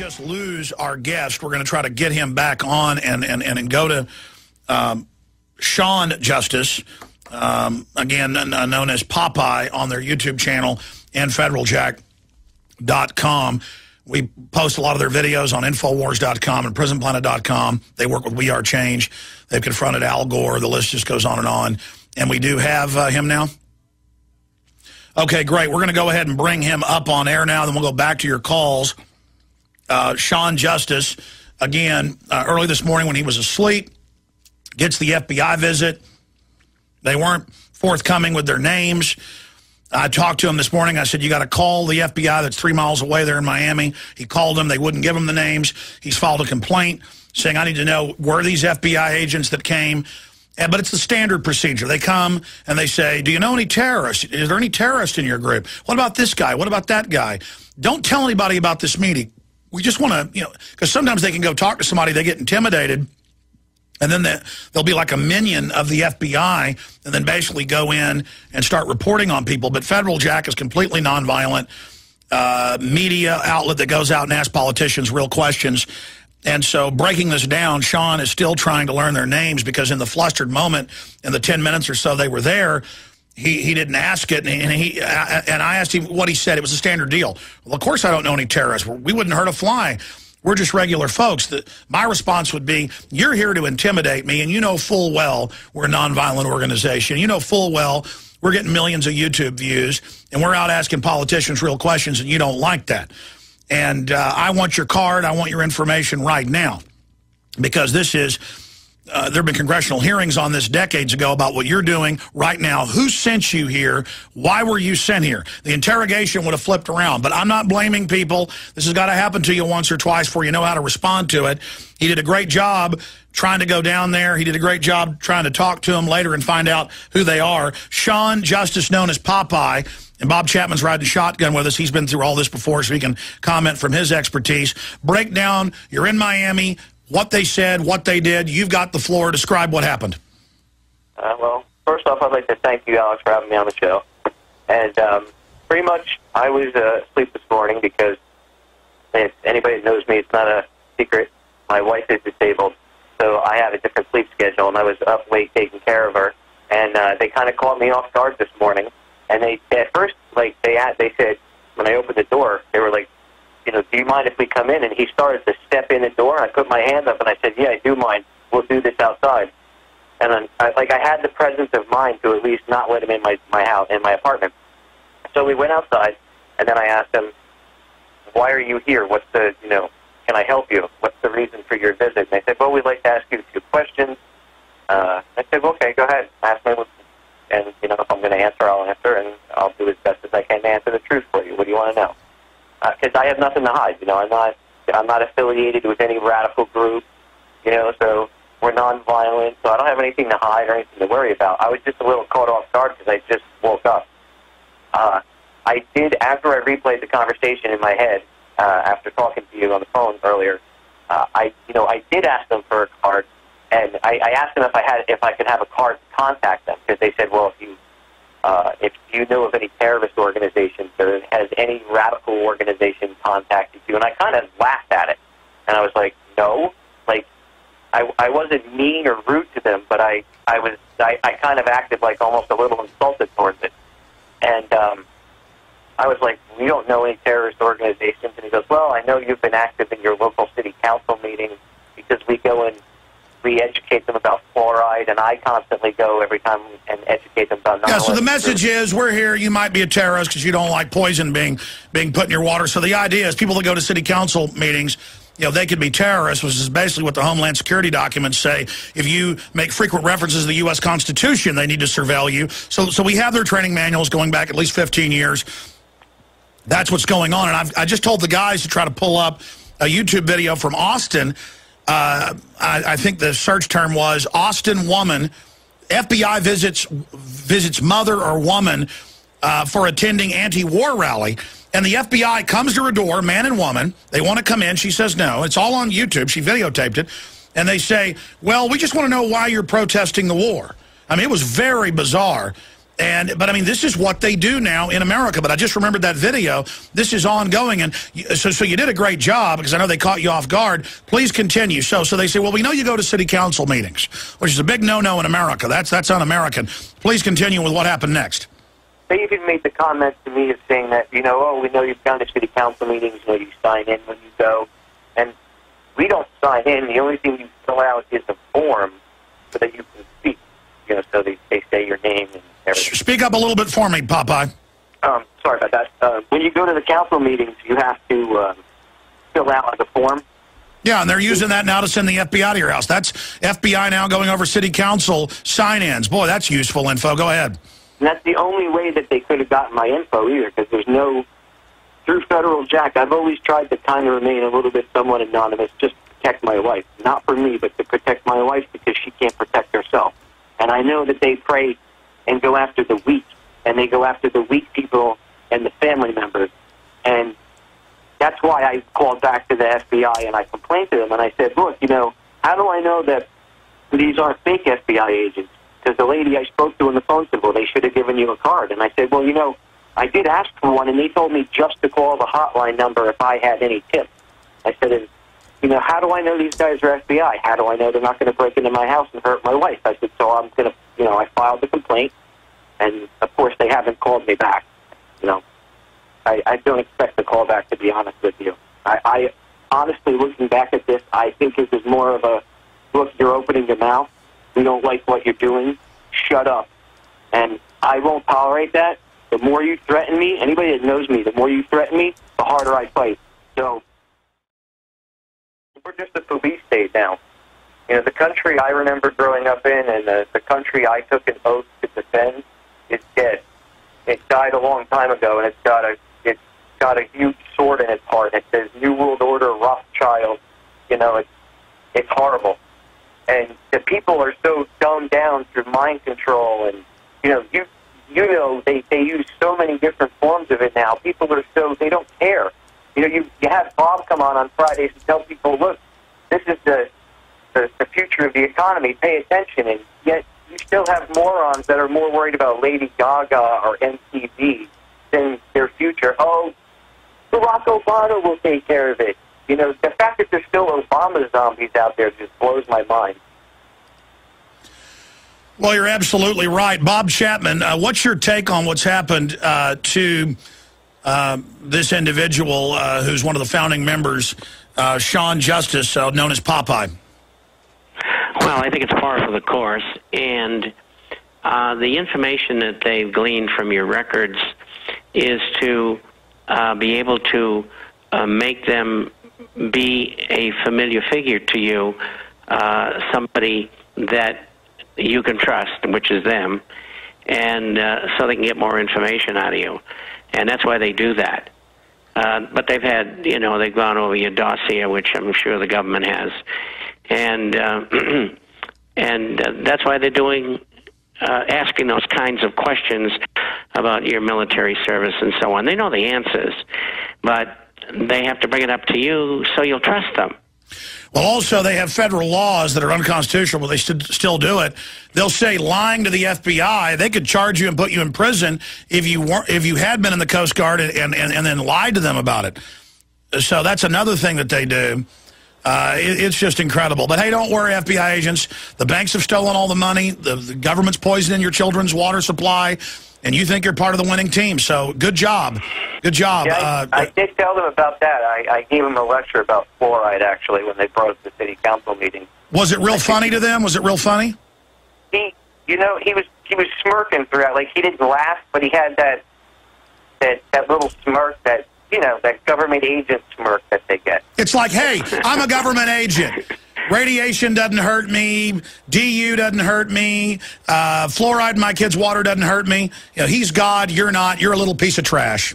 just lose our guest. We're going to try to get him back on and go to Sean Justice, again, known as Popeye on their YouTube channel and Federaljack.com. We post a lot of their videos on Infowars.com and PrisonPlanet.com. They work with We Are Change. They've confronted Al Gore. The list just goes on and on. And we do have him now. Okay, great. We're going to go ahead and bring him up on air now. Then we'll go back to your calls. Sean Justice, again, early this morning when he was asleep, gets the FBI visit. They weren't forthcoming with their names. I talked to him this morning. I said, you got to call the FBI that's 3 miles away there in Miami. He called them. They wouldn't give him the names. He's filed a complaint saying, I need to know, were these FBI agents that came? But it's the standard procedure. They come and they say, do you know any terrorists? Is there any terrorists in your group? What about this guy? What about that guy? Don't tell anybody about this meeting. We just want to, because sometimes they can go talk to somebody, they get intimidated, and then they'll be like a minion of the FBI and then basically go in and start reporting on people. But Federaljack is completely nonviolent media outlet that goes out and asks politicians real questions. And so breaking this down, Sean is still trying to learn their names because in the flustered moment, in the 10 minutes or so they were there, he didn't ask it, and I asked him what he said. It was a standard deal. Well, of course I don't know any terrorists. We wouldn't hurt a fly. We're just regular folks. My response would be, you're here to intimidate me, and you know full well we're a nonviolent organization. You know full well we're getting millions of YouTube views, and we're out asking politicians real questions, and you don't like that. And I want your card. I want your information right now, because this is... there have been congressional hearings on this decades ago about what you're doing right now. Who sent you here? Why were you sent here? The interrogation would have flipped around, but I'm not blaming people. This has got to happen to you once or twice before you know how to respond to it. He did a great job trying to go down there. He did a great job trying to talk to them later and find out who they are. Sean Justice, known as Popeye, and Bob Chapman's riding shotgun with us. He's been through all this before, so he can comment from his expertise. Break down, you're in Miami, what they said, what they did. You've got the floor. Describe what happened. Well, first off, I'd like to thank you, Alex, for having me on the show. And pretty much I was asleep this morning because if anybody that knows me, it's not a secret. My wife is disabled, so I have a different sleep schedule, and I was up late taking care of her. And they kind of caught me off guard this morning. And they, at first, like, they said, when I opened the door, they were like, do you mind if we come in? And he started to step in the door, and I put my hand up, and I said, yeah, I do mind. We'll do this outside. And then, I had the presence of mind to at least not let him in my house, in my apartment. So we went outside, and then I asked him, why are you here? What's the, can I help you? What's the reason for your visit? And they said, well, we'd like to ask you a few questions. I said, well, okay, go ahead. Ask me, and, if I'm going to answer, I'll answer, and I'll do as best as I can to answer the truth for you. What do you want to know? Because I have nothing to hide, I'm not affiliated with any radical group, so we're nonviolent, so I don't have anything to hide or anything to worry about. I was just a little caught off guard because I just woke up. I did, after I replayed the conversation in my head, after talking to you on the phone earlier, I did ask them for a card, and I asked them if I could have a card to contact them, because they said, well, if you know of any terrorist organizations or has any radical organization contacted you, and I kind of laughed at it, and I was like, no, like, I wasn't mean or rude to them, but I kind of acted like almost a little insulted towards it, and I was like, we don't know any terrorist organizations, and he goes, well, I know you've been active in your local city council meetings because we go and we educate them about fluoride, and I constantly go every time and educate them about... Yeah, so the message is, we're here, you might be a terrorist because you don't like poison being put in your water. So the idea is people that go to city council meetings, they could be terrorists, which is basically what the Homeland Security documents say. If you make frequent references to the U.S. Constitution, they need to surveil you. So we have their training manuals going back at least 15 years. That's what's going on. And I just told the guys to try to pull up a YouTube video from Austin. I think the search term was Austin woman. FBI visits mother or woman for attending anti-war rally. And the FBI comes to her door, man and woman. They want to come in. She says no. It's all on YouTube. She videotaped it. And they say, well, we just want to know why you're protesting the war. I mean, it was very bizarre. But I mean, this is what they do now in America. But I just remembered that video. This is ongoing. And so you did a great job, because I know they caught you off guard. Please continue. So they say, well, we know you go to city council meetings, which is a big no-no in America. That's un-American. Please continue with what happened next. They even made the comment to me of saying that, we know you've gone to city council meetings, you sign in when you go. And we don't sign in. The only thing you fill out is a form so that you can speak. So they say your name and everything. Speak up a little bit for me, Popeye. Sorry about that. When you go to the council meetings, you have to fill out a form. Yeah, and they're using that now to send the FBI to your house. That's FBI now going over city council sign-ins. Boy, that's useful info. Go ahead. And that's the only way that they could have gotten my info either, because there's no... Through Federaljack, I've always tried to kind of remain a little bit somewhat anonymous just to protect my wife. Not for me, but to protect my wife, because she can't protect herself. And I know that they pray and go after the weak, and they go after the weak people and the family members. And that's why I called back to the FBI and I complained to them. And I said, look, how do I know that these aren't fake FBI agents? Because the lady I spoke to on the phone said, well, they should have given you a card. And I said, well, I did ask for one, and they told me just to call the hotline number if I had any tips. I said, how do I know these guys are FBI? How do I know they're not going to break into my house and hurt my wife? I said, so I'm going to, I filed the complaint, and, of course, they haven't called me back. I don't expect the call back, to be honest with you. I honestly, looking back at this, I think this is more of a, look, you're opening your mouth. We don't like what you're doing. Shut up. And I won't tolerate that. The more you threaten me, anybody that knows me, the more you threaten me, the harder I fight. So we're just a police state now. The country I remember growing up in, and the country I took an oath to defend, is dead. It died a long time ago, and it's got a huge sword in its heart. It says New World Order, Rothschild. It's horrible. And the people are so dumbed down through mind control, and they use so many different forms of it now. People are they don't care. You have Bob come on Fridays and tell people, look, this is the future of the economy. Pay attention. And yet you still have morons that are more worried about Lady Gaga or MTV than their future. Oh, Barack Obama will take care of it. The fact that there's still Obama zombies out there just blows my mind. Well, you're absolutely right. Bob Chapman, what's your take on what's happened to this individual who's one of the founding members, Sean Justice, known as Popeye? Well, I think it's par for the course. And the information that they've gleaned from your records is to be able to make them be a familiar figure to you, somebody that you can trust, which is them, and so they can get more information out of you. And that's why they do that. But they've had, they've gone over your dossier, which I'm sure the government has. And that's why they're doing, asking those kinds of questions about your military service and so on. They know the answers, but they have to bring it up to you so you'll trust them. Well, also, they have federal laws that are unconstitutional, but they still do it. They'll say lying to the FBI, they could charge you and put you in prison if you had been in the Coast Guard and then lied to them about it. So that's another thing that they do. It's just incredible. But, hey, don't worry, FBI agents. The banks have stolen all the money. The government's poisoning your children's water supply. And you think you're part of the winning team. So good job. Good job. Yeah, I did tell them about that. I gave them a lecture about fluoride, actually, when they brought up the city council meeting. Was it real funny to them? Was it real funny? He was smirking throughout. Like, he didn't laugh, but he had that little smirk that, that government agent smirk that they get. It's like, hey, I'm a government agent. Radiation doesn't hurt me. DU doesn't hurt me. Fluoride in my kid's water doesn't hurt me. He's God. You're not. You're a little piece of trash.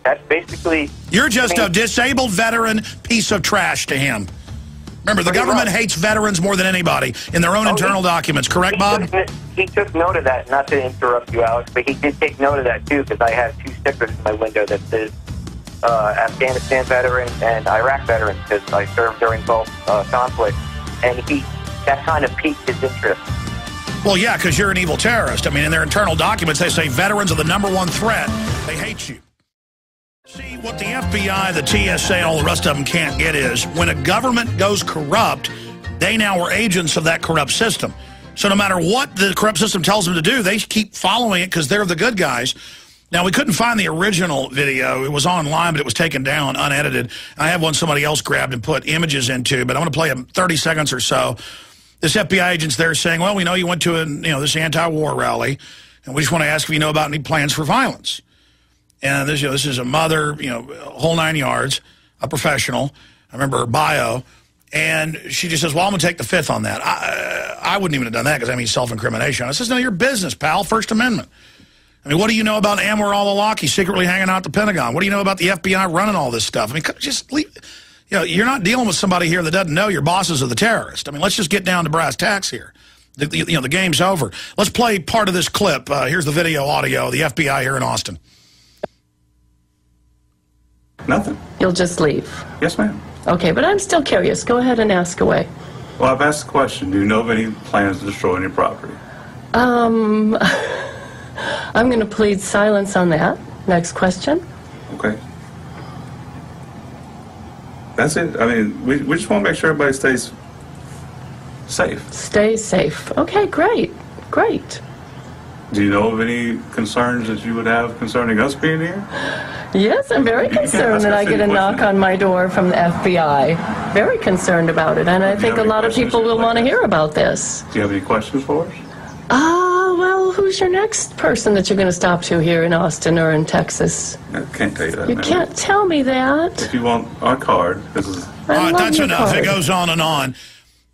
That's basically... You're just a disabled veteran piece of trash to him. Remember, the government hates veterans more than anybody in their own internal documents. Correct, Bob? He took note of that. Not to interrupt you, Alex, but he did take note of that, too, because I have 2 stickers in my window that says Afghanistan veteran and Iraq veteran, because I served during both conflicts, and that kind of piqued his interest. Well, yeah, because you're an evil terrorist. I mean, in their internal documents, they say veterans are the #1 threat. They hate you. See, what the FBI, the TSA, and all the rest of them can't get is when a government goes corrupt, they now are agents of that corrupt system. So no matter what the corrupt system tells them to do, they keep following it because they're the good guys. Now, we couldn't find the original video. It was online, but it was taken down, unedited. I have one somebody else grabbed and put images into, but I'm going to play 30 seconds or so. This FBI agent's there saying, well, we know you went to this anti-war rally, and we just want to ask if you know about any plans for violence. And this, this is a mother, whole 9 yards, a professional. I remember her bio. And she just says, well, I'm going to take the fifth on that. I wouldn't even have done that because I mean self-incrimination. I says, no, your business, pal, First Amendment. I mean, what do you know about Anwar al-Awlaki secretly hanging out at the Pentagon? What do you know about the FBI running all this stuff? I mean, just leave. You're not dealing with somebody here that doesn't know your bosses are the terrorists. I mean, let's just get down to brass tacks here. The game's over. Let's play part of this clip. Here's the video audio of the FBI here in Austin. Nothing. You'll just leave? Yes, ma'am. Okay, but I'm still curious. Go ahead and ask away. Well, I've asked the question. Do you know of any plans to destroy any property? I'm going to plead silence on that. Next question. Okay. That's it. I mean, we just want to make sure everybody stays safe. Stay safe. Okay, great. Great. Do you know of any concerns that you would have concerning us being here? Yes, I'm very concerned that I get a knock on my door from the FBI. Very concerned about it, and I think a lot of people will want to hear about this. Do you have any questions for us? Well, who's your next person that you're going to stop to here in Austin or in Texas? I can't tell you that. You can't tell me that. If you want our card, this is... All right, that's enough. It goes on and on.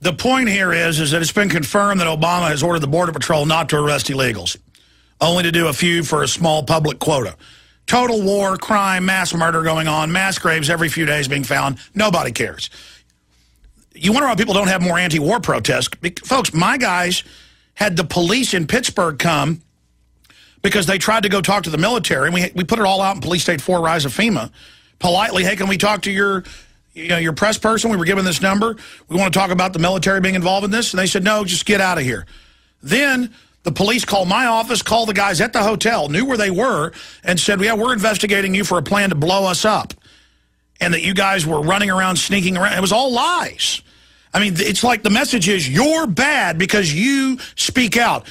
The point here is that it's been confirmed that Obama has ordered the Border Patrol not to arrest illegals, only to do a few for a small public quota. Total war, crime, mass murder going on, mass graves every few days being found. Nobody cares. You wonder why people don't have more anti-war protests. Folks, my guys had the police in Pittsburgh come because they tried to go talk to the military. And we put it all out in Police State 4 Rise of FEMA. Politely, hey, can we talk to your press person? We were given this number. We want to talk about the military being involved in this. And they said, no, just get out of here. Then the police called my office, called the guys at the hotel, knew where they were, and said, yeah, we're investigating you for a plan to blow us up. And that you guys were running around, sneaking around. It was all lies. I mean, it's like the message is you're bad because you speak out.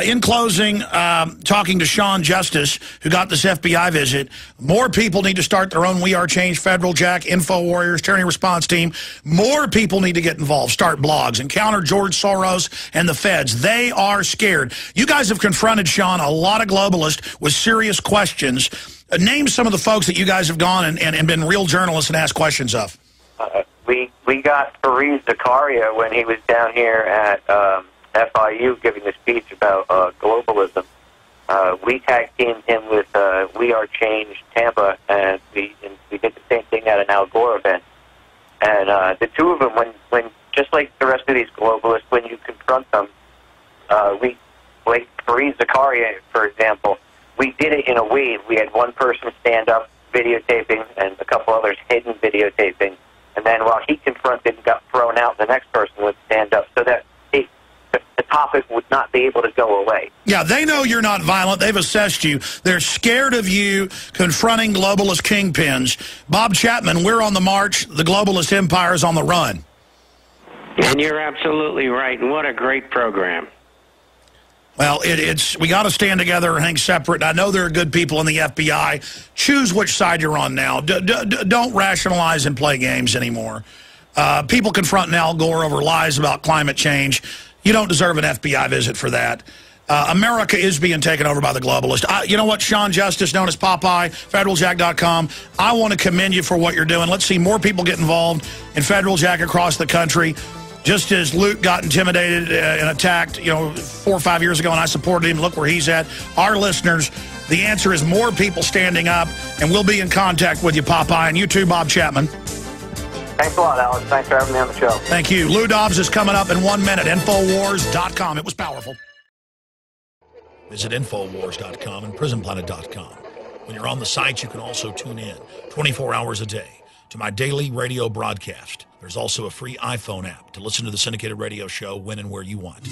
In closing, talking to Sean Justice, who got this FBI visit, more people need to start their own We Are Change, Federaljack, Info Warriors, Tyranny Response Team. More people need to get involved, start blogs, encounter George Soros and the feds. They are scared. You guys have confronted, Sean, a lot of globalists with serious questions. Name some of the folks that you guys have gone and been real journalists and asked questions of. We got Fareed Zakaria when he was down here at FIU giving a speech about globalism. We tag teamed him with We Are Change Tampa, and we did the same thing at an Al Gore event. And the two of them, when just like the rest of these globalists, when you confront them, like Fareed Zakaria, for example, we did it in a wave. We had one person stand up videotaping and a couple others hidden videotaping. And then while he confronted and got thrown out, the next person would stand up so that the topic would not be able to go away. Yeah, they know you're not violent. They've assessed you. They're scared of you confronting globalist kingpins. Bob Chapman, we're on the march. The globalist empire is on the run. And you're absolutely right. And what a great program. Well, we got to stand together and hang separate. I know there are good people in the FBI. Choose which side you're on now. Don't rationalize and play games anymore. People confronting Al Gore over lies about climate change. You don't deserve an FBI visit for that. America is being taken over by the globalists. You know what, Sean Justice, known as Popeye, Federaljack.com, I want to commend you for what you're doing. Let's see more people get involved in Federaljack across the country. Just as Luke got intimidated and attacked, 4 or 5 years ago, and I supported him, look where he's at. Our listeners, the answer is more people standing up, and we'll be in contact with you, Popeye, and you too, Bob Chapman. Thanks a lot, Alex. Thanks for having me on the show. Thank you. Lou Dobbs is coming up in 1 minute. Infowars.com. It was powerful. Visit Infowars.com and PrisonPlanet.com. When you're on the site, you can also tune in 24 hours a day to my daily radio broadcast. There's also a free iPhone app to listen to the syndicated radio show when and where you want.